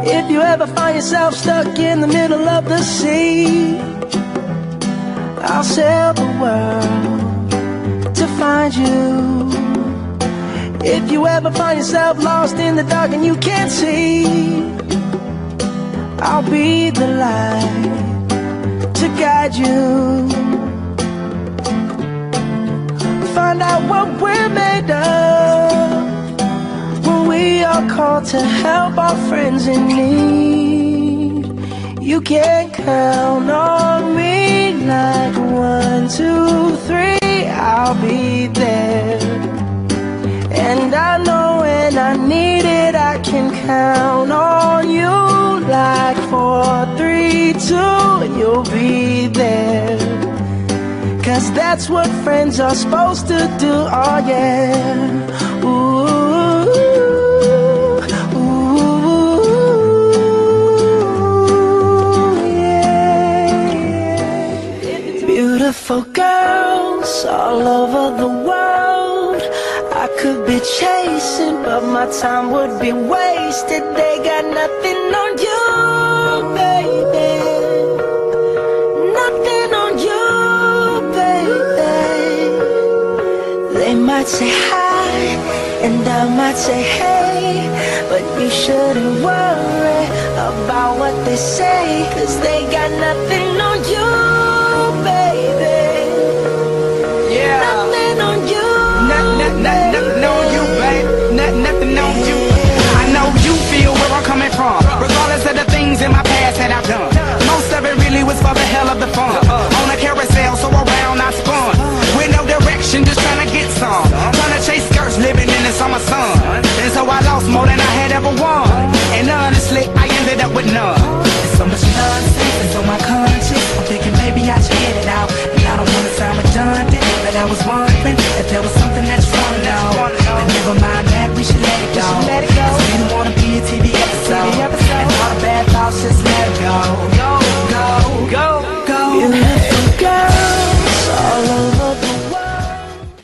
If you ever find yourself stuck in the middle of the sea, I'll sail the world to find you. If you ever find yourself lost in the dark and you can't see, I'll be the light to guide you. Find out what we're made of when we are called to help our friends in need. You can count on me like 1, 2, 3, I'll be there. And I know when I need it, I can count on you like 4, 3, 2, and you'll be there. 'Cause that's what friends are supposed to do, oh yeah. Ooh, ooh, yeah. Beautiful girls all over the world I could be chasing, but my time would be wasted. They got nothing on you, baby. Nothing on you, baby. They might say hi, and I might say hey, but you shouldn't worry about what they say, 'cause they got nothing on you, baby. Yeah. Nothing on you. Nothing on you, babe. Nothing on you. I know you feel where I'm coming from, regardless of the things in my past that I've done. Most of it really was for the hell of the fun. On a carousel, so around I spun, with no direction, just trying to get some. Trying to chase skirts, living in the summer sun. And so I lost more than I had ever won. And honestly, I ended up with none. There's so much nonsense, it's on my conscience. I'm thinking maybe I should get it out. And I don't wanna sound redundant, but I was wondering if there was something that you wanna know. But never mind that, we should let it go. 'Cause we don't wanna be a TV episode. And all the bad thoughts, just let it go.